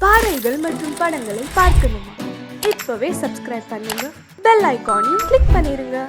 பாடல்கள் மற்றும் படங்களை பார்க்கணுமா? இப்பவே சப்ஸ்கிரைப் பண்ணுங்க, பெல் ஐகானையும் கிளிக் பண்ணிருங்க.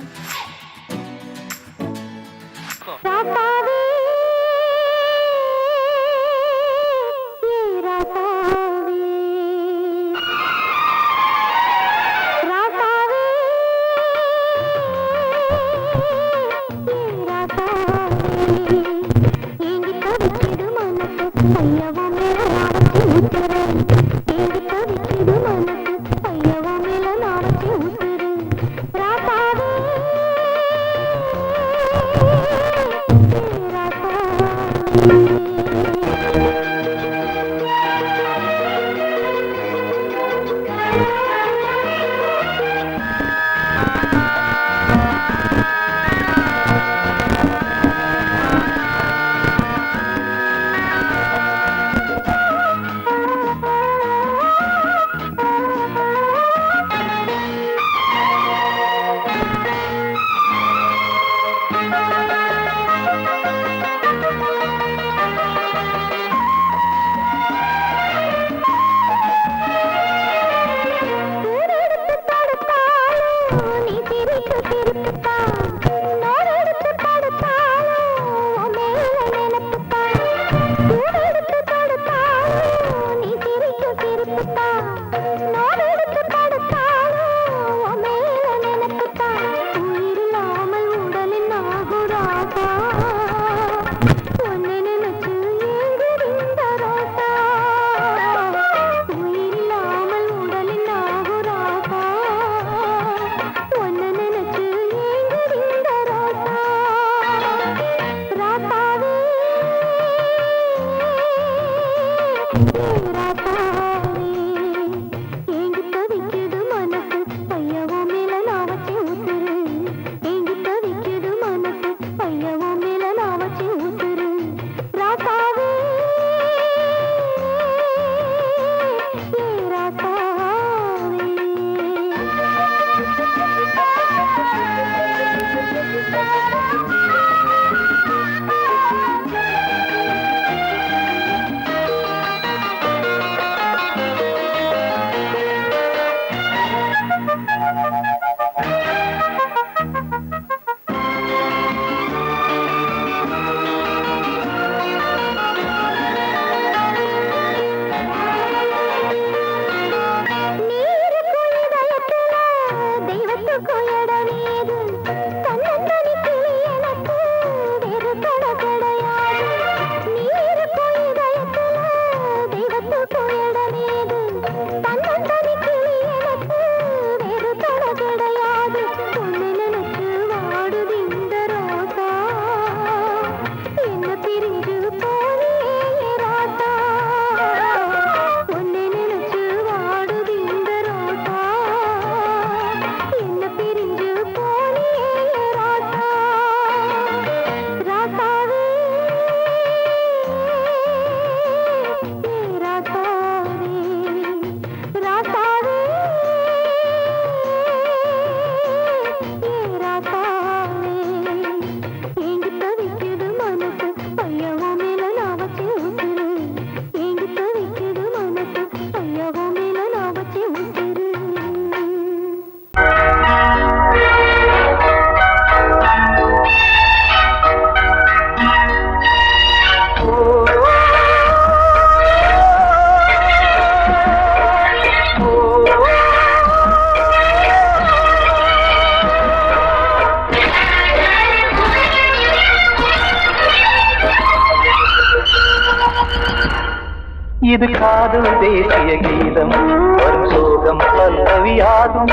இது காதல் தேசிய கீதம் வரும் சோகம் பல்லவியாகும்.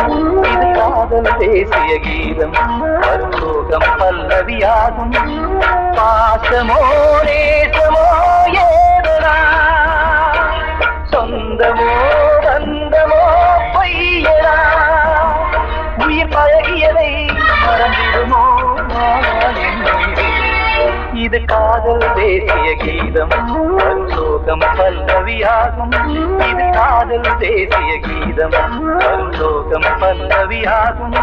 இது காதல் தேசிய கீதம் வரும் சோகம் பல்லவியாகும். பாசமோ நேசமோ ஏதனா, சொந்தமோ பந்தமோ பொய்யனா, உயிர் பழகியதை மறந்திடுமோ இது காதல் தேசிய கீதம் வரும் சோகம் பல்லவியாகும். இது காதல் தேசிய கீதம் வரும் சோகம் பல்லவியாகும்.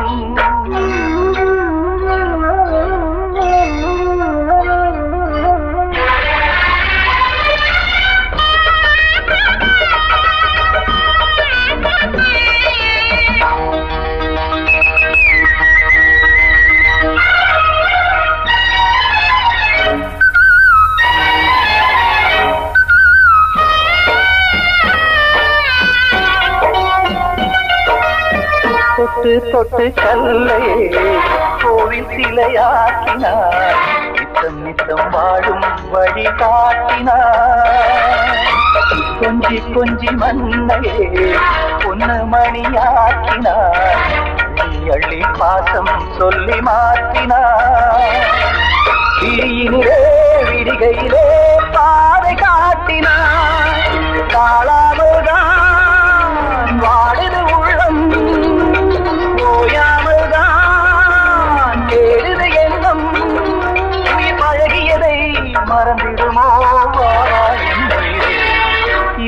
தொட்டு தொட்டு கல்லையே கோவில் சிலையாக்கினார், நித்தம் நித்தம் வாழும் வழி காட்டினார். கொஞ்சி கொஞ்சி மண்ணையே பொன்னு மணியாக்கினார், அள்ளி அள்ளி பாசம் சொல்லி மாற்றினார். விழியினிலே விடிகையிலே பாதை காட்டினார், தாழாமல்தான் வாடுது உள்ளம், ஓயாமல்தான் தேடுது எண்ணம். உயிர் பழகியதை மறந்திடுமோ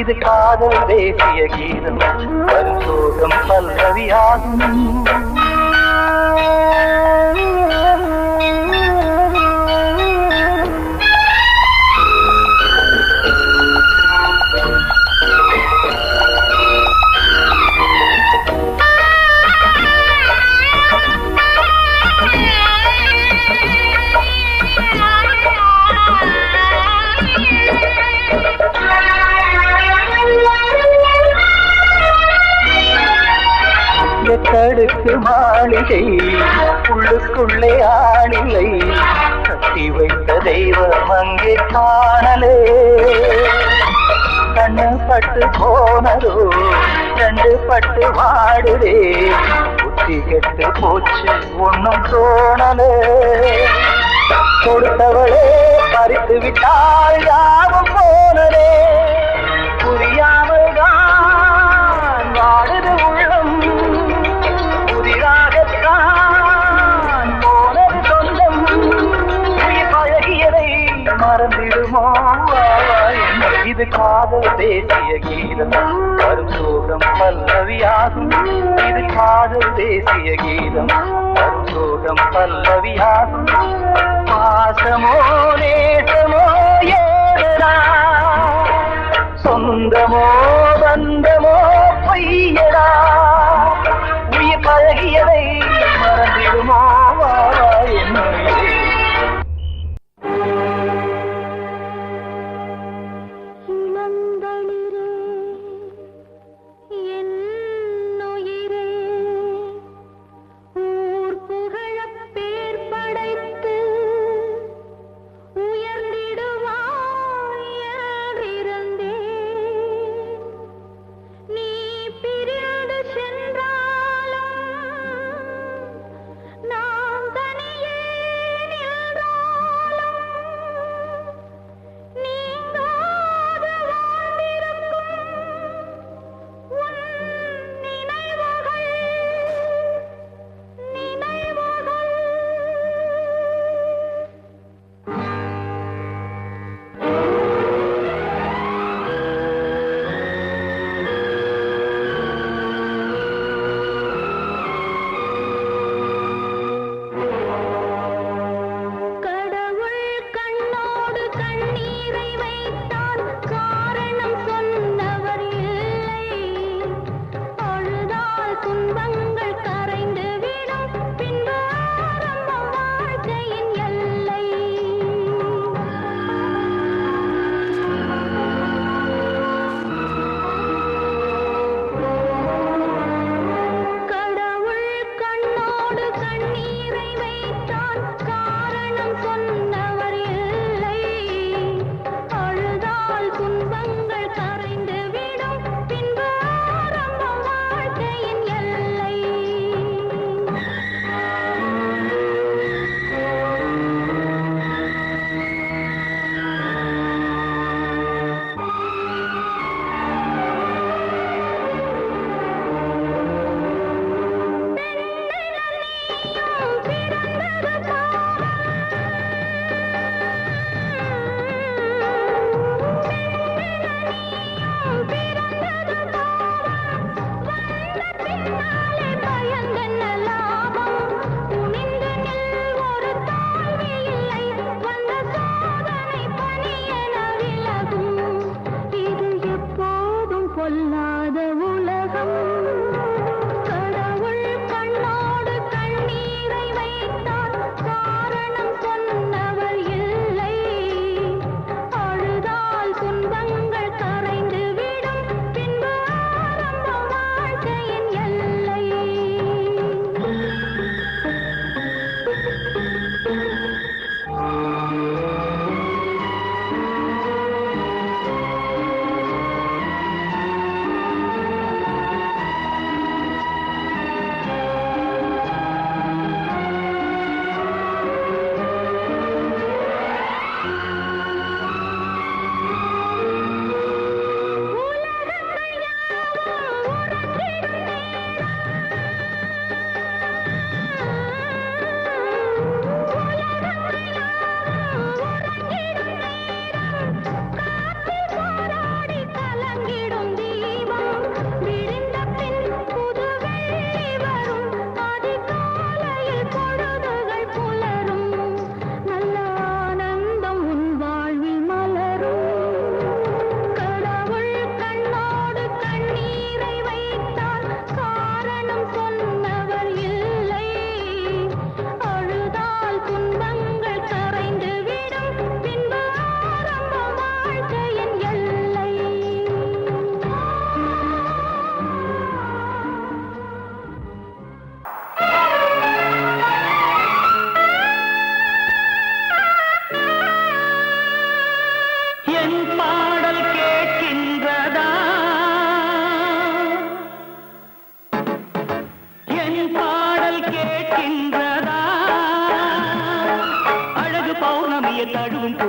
இது காதல் தேசிய கீதம், பரிசோகம் பல்லவியாகும். எத்தடுக்கு மாளிகை உள்ளுக்குள்ளே ஆளிலை, கட்டி வைத்த தெய்வம் அங்கே காணலே. கண்ணு பட்டு போனதோ ரெண்டு பட்டு வாடுதே, புத்தி கெட்டு போச்சு ஒன்னும் தோணலே. கொடுத்தவளே பறித்து விட்டால் யாவும் போனதே, புரியாமல் தான் வாடுது உள்ளம். புதிராகத்தான் போனது சொந்தம், உயிர் பழகியதை மறந்திடுமோ இது காதல் தேசிய கீதம், வரும் சோகம் பல்லவியாகும். இது காதல் தேசிய கீதம், வரும் சோகம் பல்லவியாகும். பாசமோ நேசமோ ஏதா, சொந்தமோ பந்தமோ பொய்யடா, உயிர் பழகியதை மறந்திடுமோ என்னுயிரே.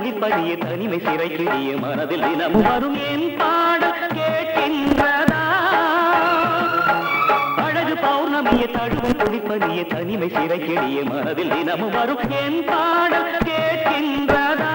குடிப்பதிய தனிமை சிறைக்கிடிய மனதில் தினமும் வரும் என் பாடல் கேட்கின்றதா அழகு பௌர்ணமிய தழுவும் குடிப்பதிய தனிமை சிறைக்கிடிய மனதில் தினமும் வரும் என் பாடல் கேட்கின்றதா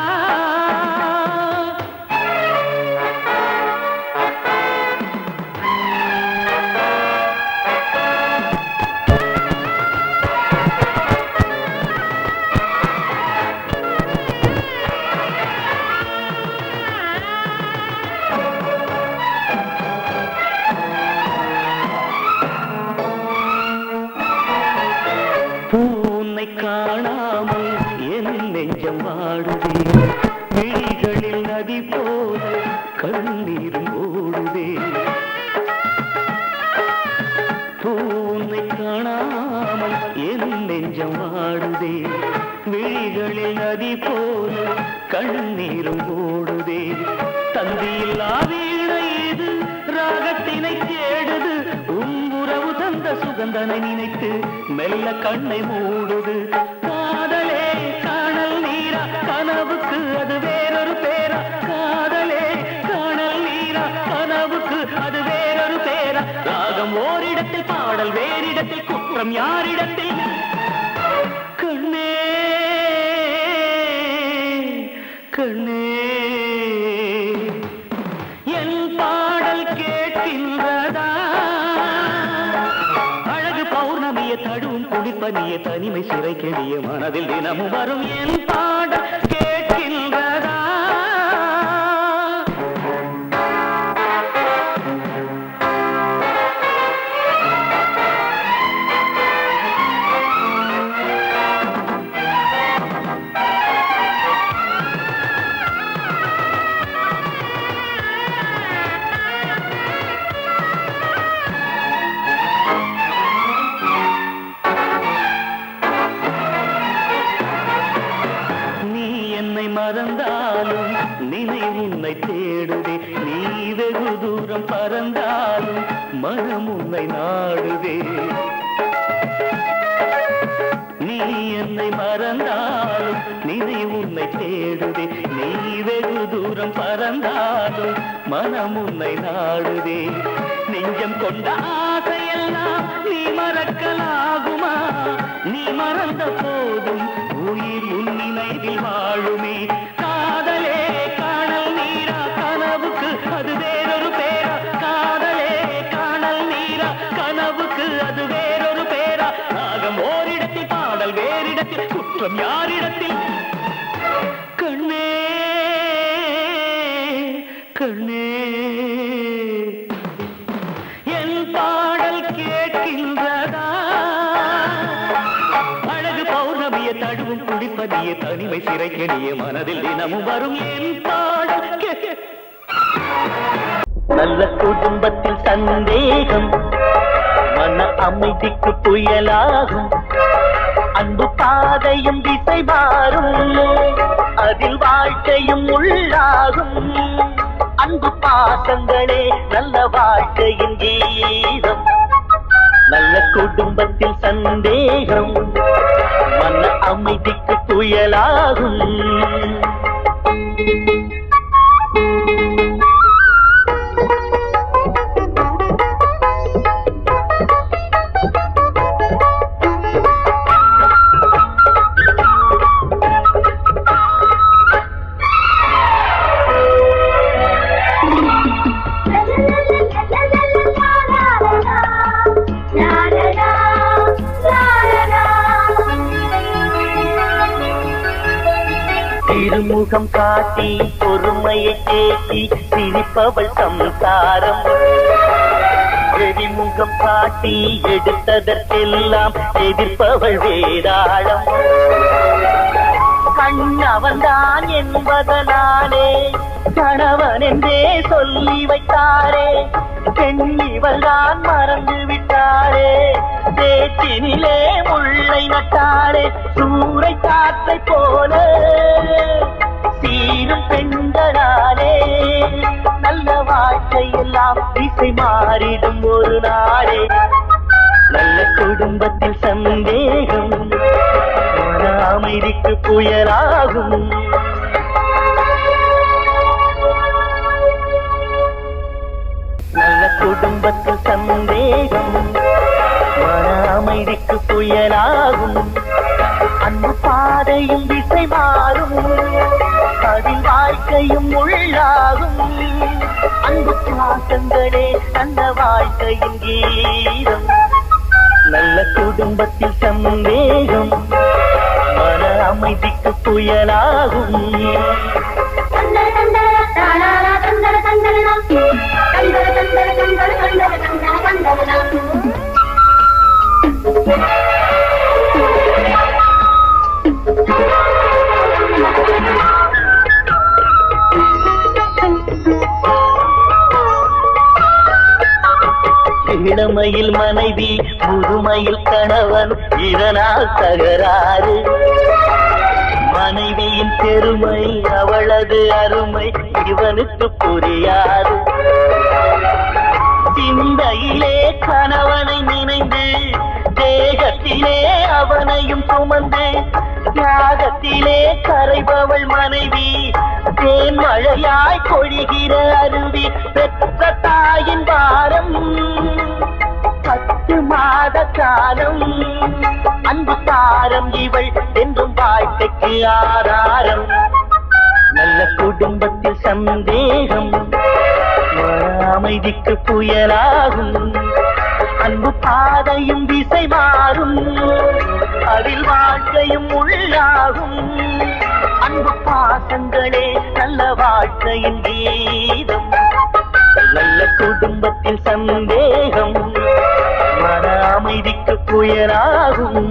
பூனை காணாமல் என் நெஞ்சம் வாடுதே விழிகளில் நதி போல கண்ணீரும் ஓடுதே பூனை காணாமல் என் நெஞ்சம் வாடுதே விழிகளில் நதி போல கண்ணீரும் ஓடுதே தந்தியில்லா வீணை இது ராகத்தினை தேடுது உறவு தந்த சுகந்தனை நினைத்து மெல்ல கண்ணை மூடுது காதலே காணல் நீரா கனவுக்கு அது வேறொரு பேரா காதலே காணல் நீரா கனவுக்கு அது வேறொரு பேரா ராகம் ஓரிடத்தில் பாடல் வேறிடத்தில் குற்றம் யாரிடத்தில் கண்ணே கண்ணே என் பாடல் கேட்கின்றதா அழகு பௌர்ணமிய தழுவும் குடிப்பனிய தனிமை சிறை கெடிய மனதில் தினமும் வரும் என் பாடல் கேட்கின்றதா மறந்தாலும் நினைவு உன்னை தேடுதே நீ வெகு தூரம் பறந்தாலும் மனம் உன்னை நாடுதே நீ என்னை மறந்தாலும் நினைவு உன்னை தேடுதே நீ வெகு தூரம் பறந்தாலும் மனம் உன்னை நாடுதே நெஞ்சம் கொண்ட ஆசையெல்லாம் நீ மறக்கலாகுமா நீ மறந்த போதும் உயிர் உன் நினைவில் வாழுமே காதலே காணல் நீரா கனவுக்கு அது வேறொரு பேரா காதலே காணல் நீரா கனவுக்கு அது வேறொரு பேரா ராகம் ஓரிடத்தில் பாடல் வேறிடத்தில் குற்றம் யாரிடத்தில் கண்ணே கண்ணே என் பாடல் கேட்கின்றதா அழகு பௌர்ணமிய தழுவும் குடிப்பதிய தனிமை சிறை கெடிய மனதில் தினமும் வரும் என் பாடல் நல்ல குடும்பத்தில் சந்தேகம் மன அமைதிக்கு புயலாகும் அன்பு பாதையும் திசை மாறும் அதில் வாழ்க்கையும் உள்ளாகும் அன்பு பாசங்களே நல்ல வாழ்க்கையின் கீதம் நல்ல குடும்பத்தில் சந்தேகம் மன அமைதிக்கு புயலாகும் திருமுகம் காட்டி பொறுமையை தேக்கி சிரிப்பவள் சம்சாரம் எரிமுகம் காட்டி எடுத்ததற்கெல்லாம் எதிர்ப்பவள் வேதாளம் கண்ணவன்தான் என்பதனாலே கணவன் என்றே சொல்லி வைத்தாரே பெண்ணிவள் தான் மறந்து விட்டாரே பேச்சினிலே முள்ளை நட்டாரே சூறை காற்றை போல சீரும் பெண்களாலே நல்ல வாழ்க்கையெல்லாம் திசை மாறிடும் ஒரு நாளே நல்ல குடும்பத்தில் சந்தேகம் மன அமைதிக்கு புயலாகும் குடும்பத்தில் சந்தேகம் மன அமைதிக்கு புயலாகும் அன்பு பாதையும் திசை மாறும் அதில் வாழ்க்கையும் உள்ளாகும் அன்பு பாசங்களே அந்த வாழ்க்கையின் கீதம் நல்ல குடும்பத்தில் சந்தேகம் மன அமைதிக்கு புயலாகும் இளமையில் மனைவி முதுமையில் கணவன் இதனால் தகராறு மனைவியின் பெருமை அவளது அருமை இவனுக்கு புரியாது சிந்தையிலே கணவனை நினைந்து தேகத்திலே அவனையும் சுமந்து தியாகத்திலே கரைபவள் மனைவி தேன் மழையாய் பொழிகிற அருவி பெற்ற தாயின் பாரம் 10 மாத காலம் அன்பு தாரம் இவள் என்றும் வாழ்க்கைக்கு ஆதாரம் நல்ல குடும்பத்தில் சந்தேகம் அமைதிக்கு புயலாகும் அன்பு பாதையும் திசை மாறும் அதில் வாழ்க்கையும் உள்ளாகும் அன்பு பாசங்களே நல்ல வாழ்க்கையின் கீதம் நல்ல குடும்பத்தில் சந்தேகம் மன அமைதிக்கு புயலாகும்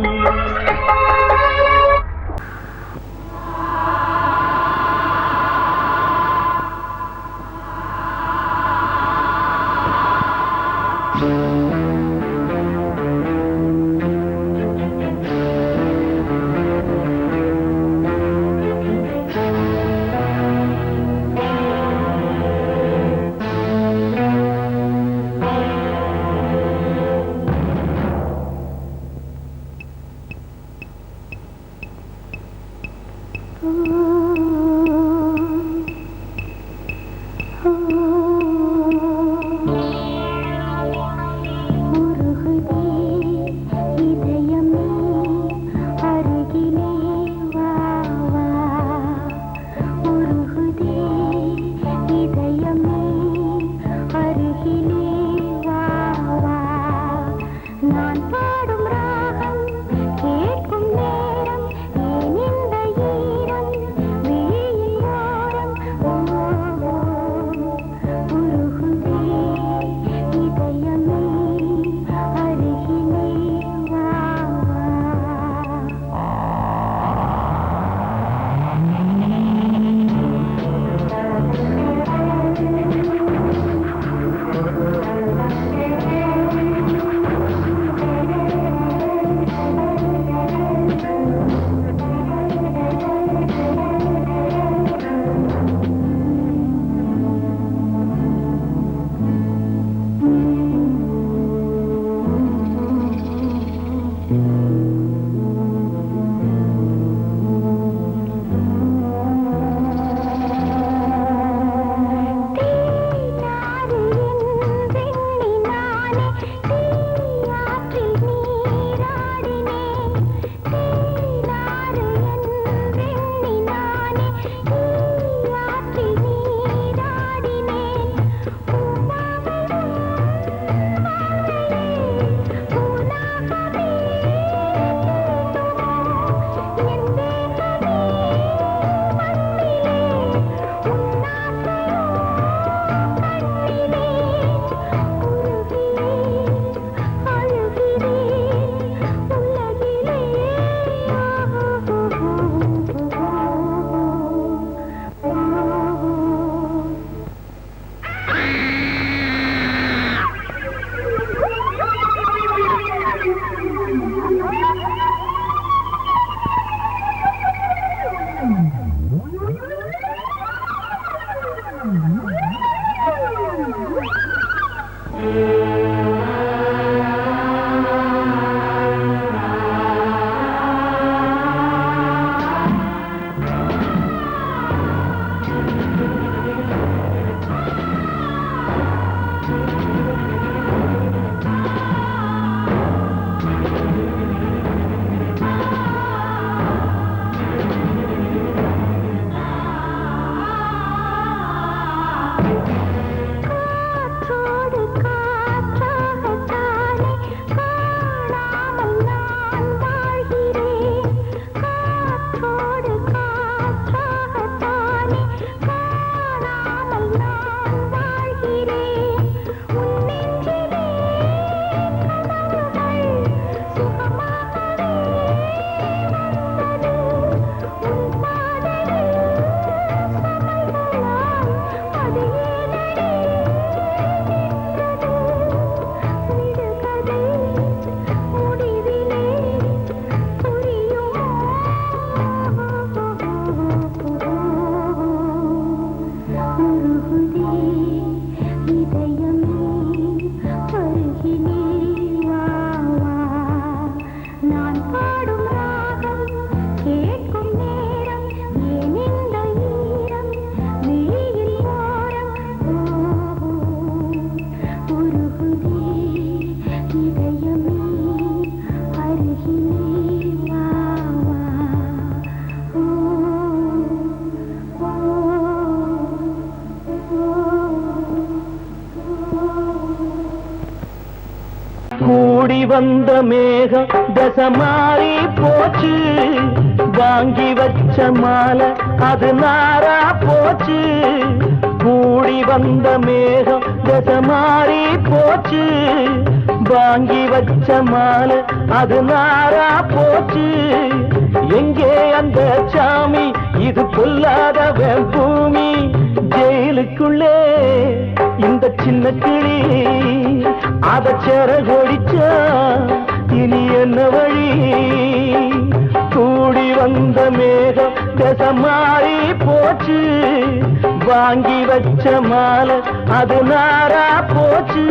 கூடி வந்த மேகம் தசை மாறி போச்சு, வாங்கி வச்ச மாலை அது நாரா போச்சு. கூடி வந்த மேகம் தசை மாறி போச்சு, வாங்கி வச்ச மாலை அது நாரா போச்சு. எங்கே அந்த சாமி, இது பொல்லாதவன் பூமி. ஜெயிலுக்குள்ளே இந்த சின்ன கிளி அத செரகொடிச்சா இனி என்ன வழி? கூடி வந்த மேகம் தசை மாறி போச்சு, வாங்கி வச்ச மாலை அது நாரா போச்சு.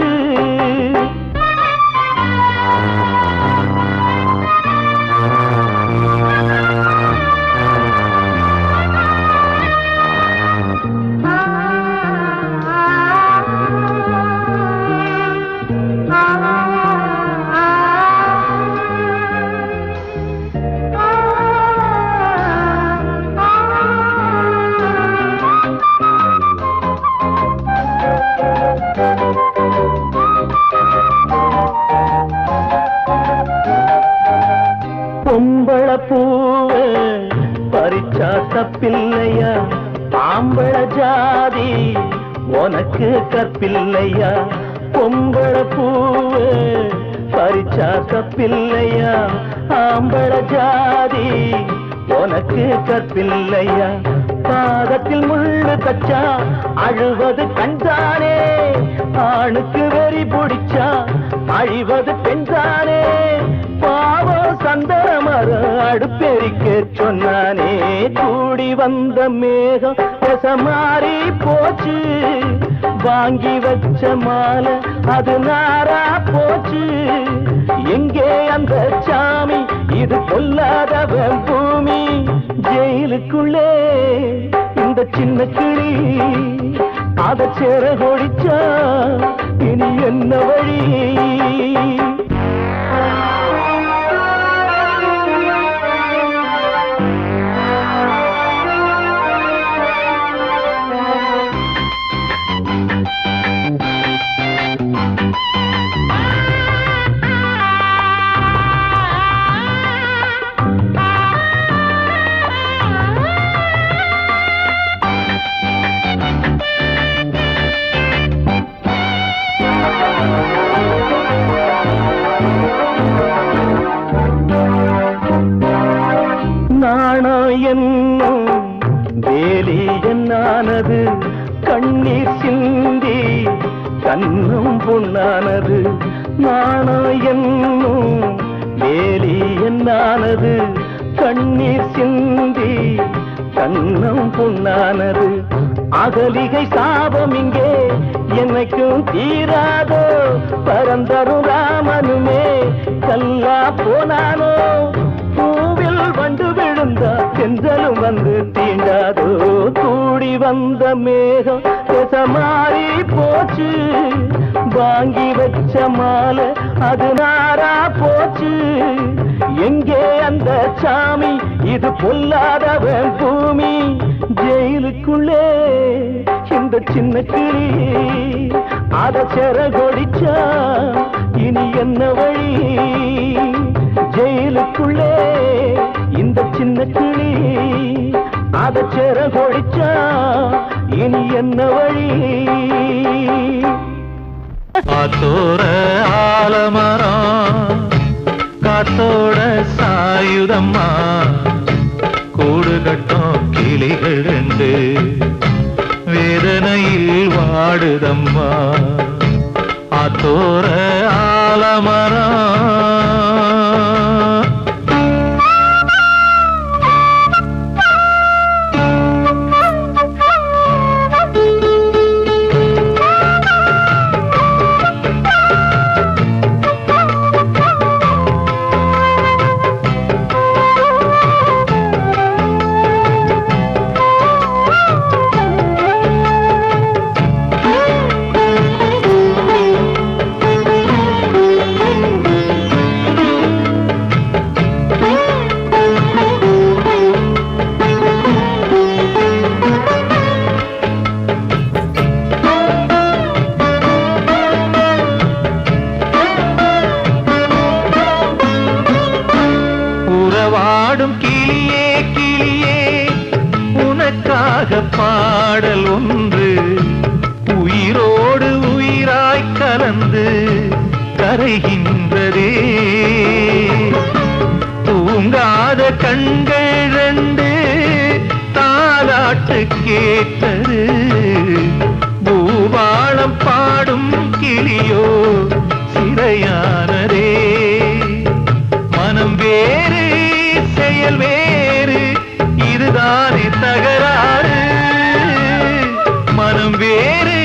பொம்பள பூவ பறிச்சா தப்பில்லையா, ஆம்பள ஜாதி உனக்கு கற்பில்லையா. பொம்பள பூவ பறிச்சா தப்பில்லையா, ஆம்பள ஜாதி உனக்கு கற்பில்லையா. பாதத்தில் முள்ளு தச்சா அழுவது கண்தானே, ஆணுக்கு வெறி பிடிச்சா அழிவது பெண்தானே. பாவம் சந்தமர அடுப்பெரிக்க சொன்னானே. கூடி வந்த மேகம் தசை மாறி போச்சு, வாங்கி வச்ச மாலை அது நாரா போச்சு. எங்கே அந்த சாமி, இது பொல்லாதவன் பூமி. ஜெயிலுக்குள்ளே இந்த சின்ன கிளி அத செரகொடிச்சா இனி என்ன வழி? என்னும் வேலி என்னானது, கண்ணீர் சிந்தி கண்ணும் பொன்னானது. நாணம் என்னும் வேலி என்னானது, கண்ணீர் சிந்தி கண்ணும் பொன்னானது. அகலிகை சாபம் இங்கே என்னைக்கும் தீராதோ, பரந்தரும் ராமனுமே கல்லா போனானோ. பூவில் வண்டு விழுந்தா செஞ்சலும் வந்து தீண்டாதோ. கூடி வந்த மேகம் தசை மாறி போச்சு, வாங்கி வச்ச மாலை அது நாரா போச்சு. எங்கே அந்த சாமி, இது பொல்லாதவன் பூமி. ஜெயிலுக்குள்ளே இந்த சின்ன கிளி அத செரகொடிச்சா இனி என்ன வழி? ஜெயிலுக்குள்ளே இந்த சின்ன கிளி அத செரகொடிச்சா இனி என்ன வழி? காத்தோர ஆலமரம் காத்தோட சாயுதம்மா, கூடு கட்டும் கிளிகள் ரெண்டு வேதனையில் வாடுதம்மா. ஆத்தோர ஆலமரம் கரைகின்றதே தூங்காத கண்கள் ரெண்டு தாலாட்டு கேட்டது பூபாளம் பாடும் கிளியோ சிறையானதே மனம் வேறு செயல் வேறு இதுதானே தகராறு மனம் வேறு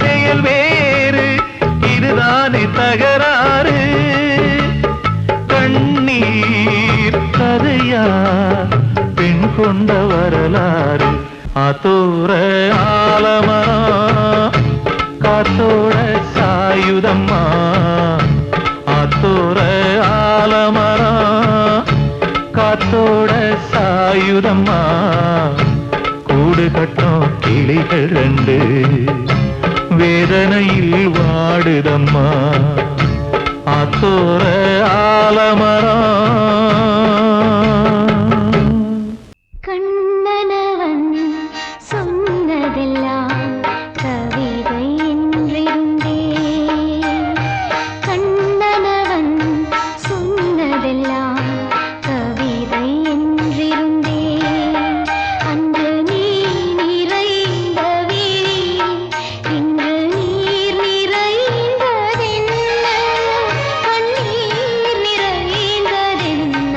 செயல் வேறு இதுதானே தகராறு கண்ணீர் கதையா பெண் கொண்ட வரலாறு ஆத்தோர ஆலமரம் காத்தோட சாயுதம்மா ஆத்தோர ஆலமரம் காத்தோட சாயுதம்மா கூடு கட்டும் கிளிகள் ரெண்டு வேதனையில் வாடுதம்மா ஆத்தோர ஆலமரம் கண்ணனவன் சொன்னதெல்லாம் கவிதை என்றிருந்தே கண்ணனவன் சொன்னதெல்லாம் கவிதை என்றிருந்தே அன்று நீ நிறைந்த வீழில் இன்று நீர் நிறைந்ததென்ன கண்ணீர் நிறைந்ததென்ன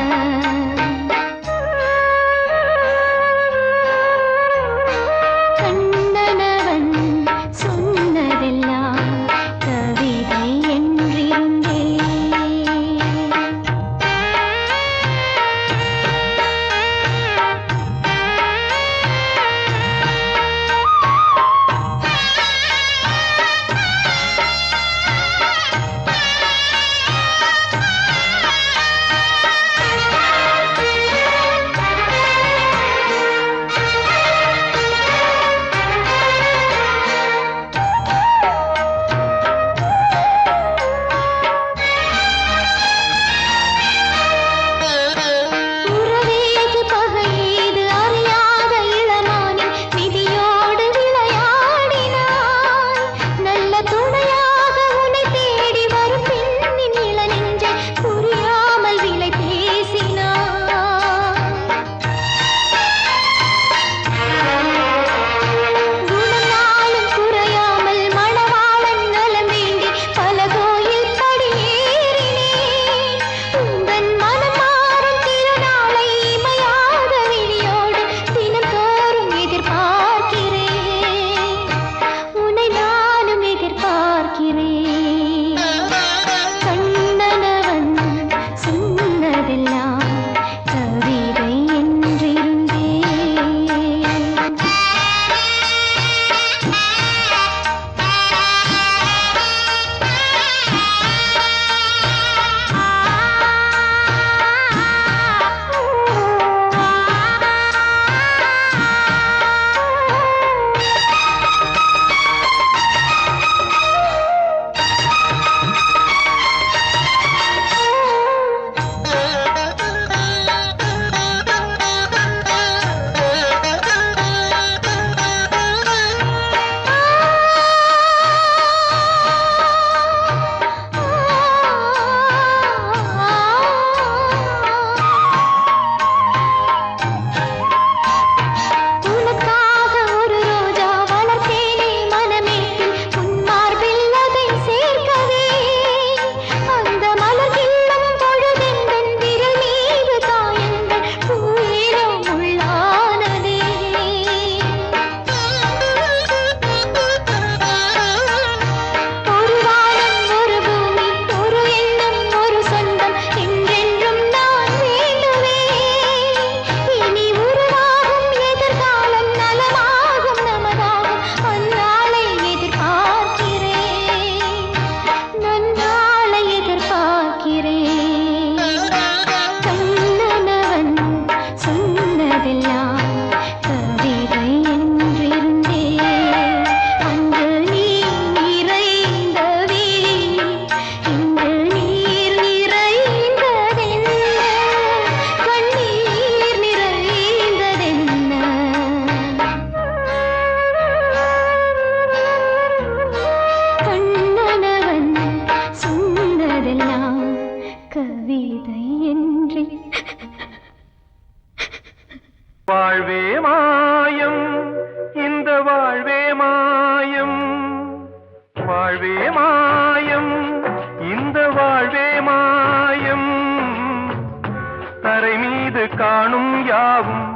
காணும் யாவும்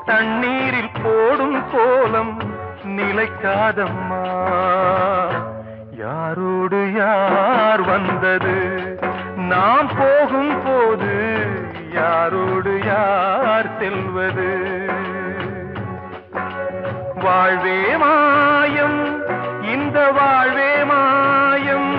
தண்ணீரில் போடும் கோலம் நிலைக்காதம்மா. யாரோடு யார் வந்தது நாம் போகும் போது, யாரோடு யார் செல்வது? வாழ்வே மாயம், இந்த வாழ்வே மாயம்.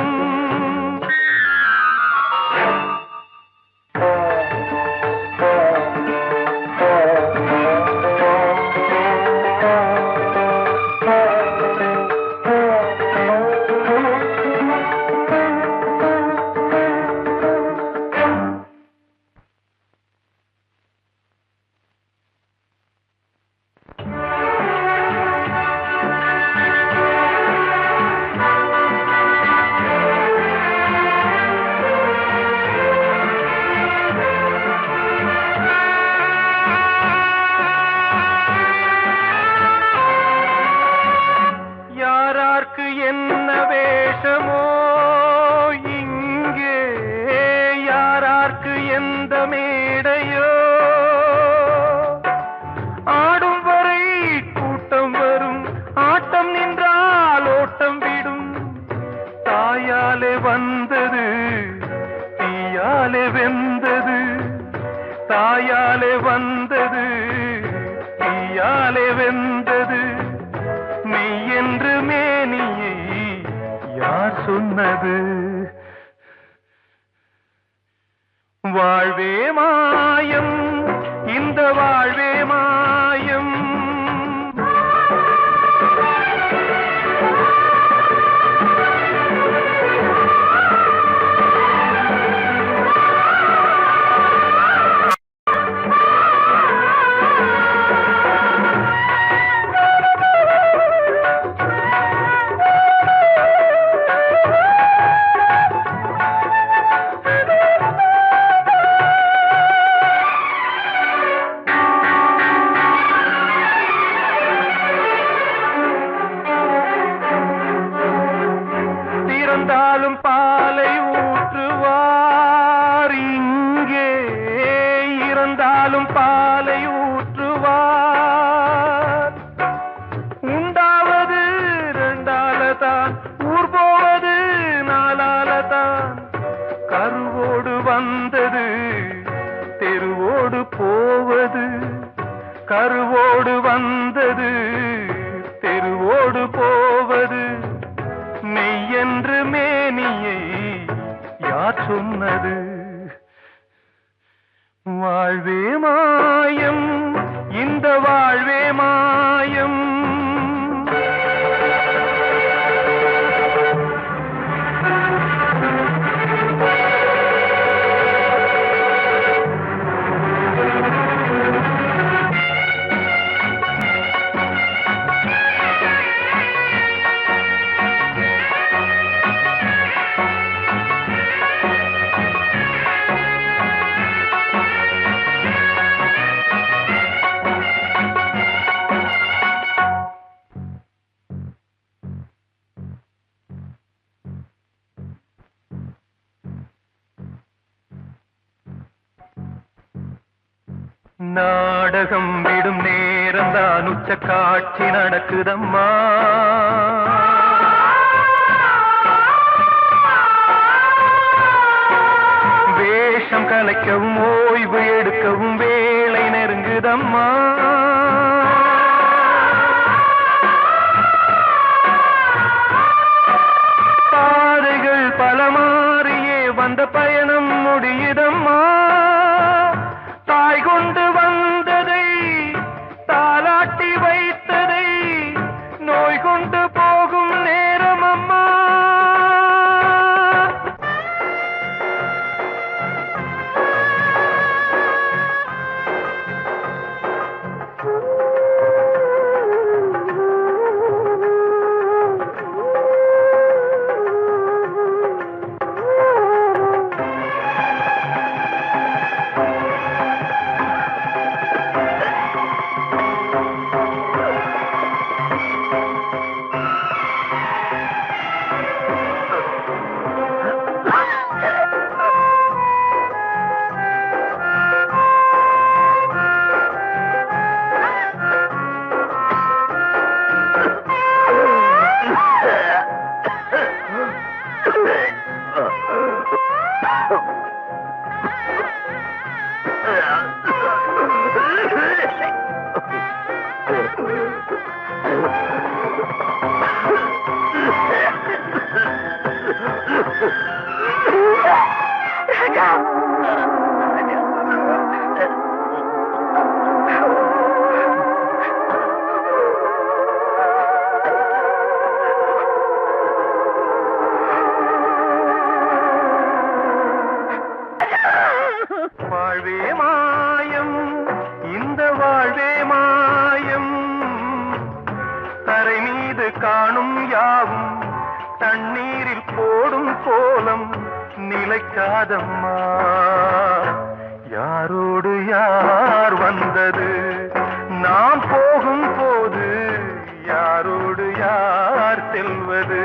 என்ன வேஷமோ இங்கே, யாரார்க்கு எந்த மேடையோ, ஆடும் வரை கூட்டம் வரும், ஆட்டம் நின்றால் ஓட்டம் விடும். தாயாலே வந்தது தீயாலே வெந்தது, தாயாலே வந்தது தீயாலே வெந்தது. மெய் என்று மேனியை யார் சொன்னது? வாழ்வே மாயம், இந்த வாழ்வே மாயம். இறந்தாலும் பாலை ஊற்றுவார் இங்கே, இறந்தாலும் பாலை ஊற்றுவார். உண்டாவது ரெண்டாலதான், ஊர் போவது நாலாலதான். கருவோடு வந்தது தெருவோடு போவது, கருவோடு வந்தது தெருவோடு போவது. மெய் என்று மேனியை யார் சொன்னது? வாழ்வே மாயம், இந்த வாழ்வே மாயம். நாடகம் விடும் நேரம்தான் உச்ச காட்சி நடக்குதம்மா. வேஷம் கலைக்கவும் ஓய்வு எடுக்கவும் வேளை நெருங்குதம்மா. பாதைகள் பல மாறியே வந்த பயணம் முடியுதம்மா. தாய் கொண்டு வந்ததை தாலாட்டி வைத்ததை நோய் கொண்டு போகும் நேரம் அம்மா. வாழ்வே மாயம், இந்த வாழ்வே மாயம், தரை மீது காணும் யாவும் தண்ணீரில் போடும் கோலம் நிலைக்காதம்மா. யாரோடு யார் வந்தது நாம் போகும் போது, யாரோடு யார் செல்வது?